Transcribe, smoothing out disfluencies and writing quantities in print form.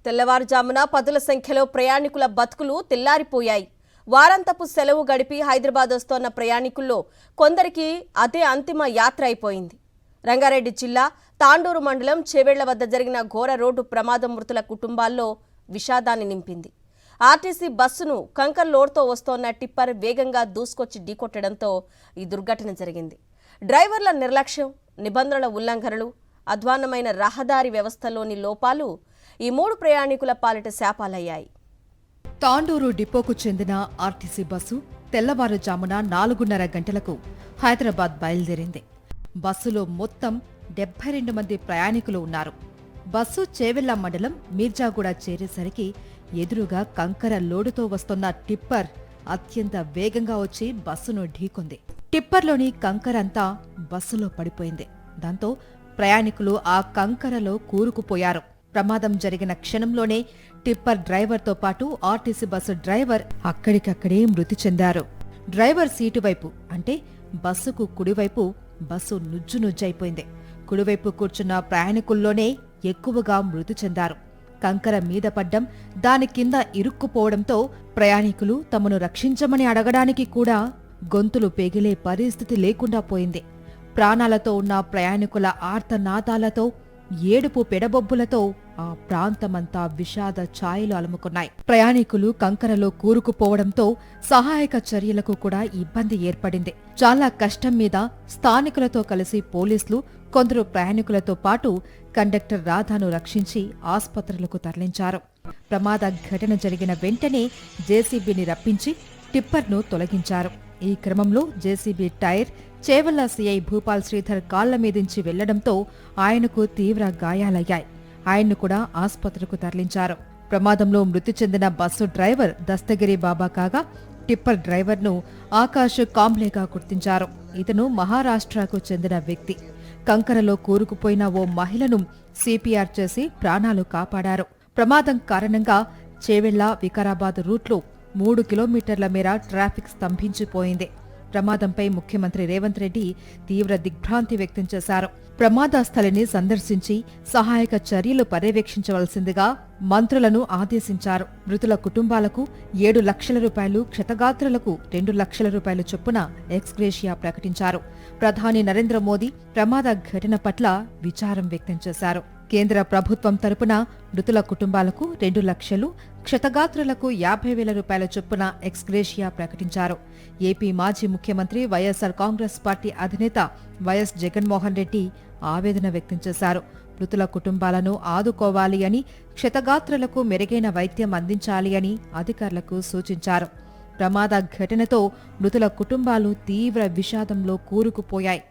తెల్లవారుజామున పదుల సంఖ్యలో ప్రయాణికుల బతుకులు తెల్లారిపోయాయి. వారాంతపు సెలవు గడిపి హైదరాబాద్ వస్తోన్న ప్రయాణికుల్లో కొందరికి అదే అంతిమ యాత్ర అయిపోయింది. రంగారెడ్డి జిల్లా తాండూరు మండలం చేవెళ్ల వద్ద జరిగిన ఘోర రోడ్డు ప్రమాదం మృతుల కుటుంబాల్లో విషాదాన్ని నింపింది. ఆర్టీసీ బస్సును కంకర్ లోడ్తో వస్తోన్న టిప్పర్ వేగంగా దూసుకొచ్చి ఢీకొట్టడంతో ఈ దుర్ఘటన జరిగింది. డ్రైవర్ల నిర్లక్ష్యం, నిబంధనల ఉల్లంఘనలు, అధ్వాన్నమైన రహదారి వ్యవస్థలోని లోపాలు ఈ 3 ప్రయాణికుల పాలిట శాపాలయ్యాయి. తాండూరు డిపోకు చెందిన ఆర్టీసీ బస్సు తెల్లవారుజామున 4:30 గంటలకు హైదరాబాద్ బయలుదేరింది. బస్సులో మొత్తం 72 మంది ప్రయాణికులు ఉన్నారు. బస్సు చేవెళ్ల మండలం మీర్జాగూడ చేరేసరికి ఎదురుగా కంకర లోడుతో వస్తున్న టిప్పర్ అత్యంత వేగంగా వచ్చి బస్సును ఢీకొంది. టిప్పర్లోని కంకరంతా బస్సులో పడిపోయింది. దాంతో ప్రయాణికులు ఆ కంకరలో కూరుకుపోయారు. ప్రమాదం జరిగిన క్షణంలోనే టిప్పర్ డ్రైవర్తో పాటు ఆర్టీసీ బస్సు డ్రైవర్ అక్కడికక్కడే మృతి చెందారు. డ్రైవర్ సీటు వైపు అంటే బస్సుకు కుడివైపు బస్సు నుజ్జునుజ్జైపోయింది. కుడివైపు కూర్చున్న ప్రయాణికుల్లోనే ఎక్కువగా మృతి చెందారు. కంకర మీద పడ్డం, దాని కింద ఇరుక్కుపోవడంతో ప్రయాణికులు తమను రక్షించమని అడగడానికి కూడా గొంతులు పెగిలే పరిస్థితి లేకుండా పోయింది. ప్రాణాలతో ఉన్న ప్రయాణికుల ఆర్తనాదాలతో, ఏడుపు పెడబొబ్బులతో ఆ ప్రాంతమంతా విషాద ఛాయలు అలుముకున్నాయి. ప్రయాణికులు కంకరలో కూరుకుపోవడంతో సహాయక చర్యలకు కూడా ఇబ్బంది ఏర్పడింది. చాలా కష్టం మీద స్థానికులతో కలిసి పోలీసులు కొందరు ప్రయాణికులతో పాటు కండక్టర్ రాధాను రక్షించి ఆస్పత్రులకు తరలించారు. ప్రమాద ఘటన జరిగిన వెంటనే జేసీబీని రప్పించి టిప్పర్ను తొలగించారు. ఈ క్రమంలో JCB tyre Chevella CI Bhupal Sridhar కాళ్ల మీదించి వెళ్లడంతో ఆయనకు తీవ్ర గాయాలయ్యాయి. ఆయన్ను కూడా ఆస్పత్రికి తరలించారు. ప్రమాదంలో మృతి చెందిన బస్సు డ్రైవర్ దస్తగిరి బాబా కాగా టిప్పర్ డ్రైవర్ను ఆకాష్ కాంబ్లేగా గుర్తించారు. ఇతను మహారాష్ట్రకు చెందిన వ్యక్తి. కంకరలో కూరుకుపోయిన ఓ మహిళను సిపిఆర్ చేసి ప్రాణాలు కాపాడారు. ప్రమాదం కారణంగా చేవెళ్ల వికారాబాద్ రూట్లో 3 కిలోమీటర్ల మేర ట్రాఫిక్ స్తంభించిపోయింది. ప్రమాదంపై ముఖ్యమంత్రి రేవంత్ రెడ్డి తీవ్ర దిగ్భ్రాంతి వ్యక్తం చేశారు. ప్రమాద స్థలిని సందర్శించి సహాయక చర్యలు పర్యవేక్షించవలసిందిగా మంత్రులను ఆదేశించారు. మృతుల కుటుంబాలకు 7 లక్షల రూపాయలు, క్షతగాత్రులకు 2 లక్షల రూపాయలు చొప్పున ఎక్స్గ్రేషియా ప్రకటించారు. ప్రధాని నరేంద్ర మోదీ ప్రమాద ఘటన పట్ల విచారం వ్యక్తం చేశారు. కేంద్ర ప్రభుత్వం తరపున మృతుల కుటుంబాలకు 2 లక్షలు, క్షతగాత్రులకు 50,000 రూపాయల చొప్పున ఎక్స్గ్రేషియా ప్రకటించారు. ఏపీ మాజీ ముఖ్యమంత్రి వైఎస్సార్ కాంగ్రెస్ పార్టీ అధినేత వైఎస్ జగన్మోహన్ రెడ్డి ఆవేదన వ్యక్తం చేశారు. మృతుల కుటుంబాలను ఆదుకోవాలి అని, క్షతగాత్రులకు మెరుగైన వైద్యం అందించాలి అని అధికారులకు సూచించారు. ప్రమాద ఘటనతో మృతుల కుటుంబాలు తీవ్ర విషాదంలో కూరుకుపోయాయి.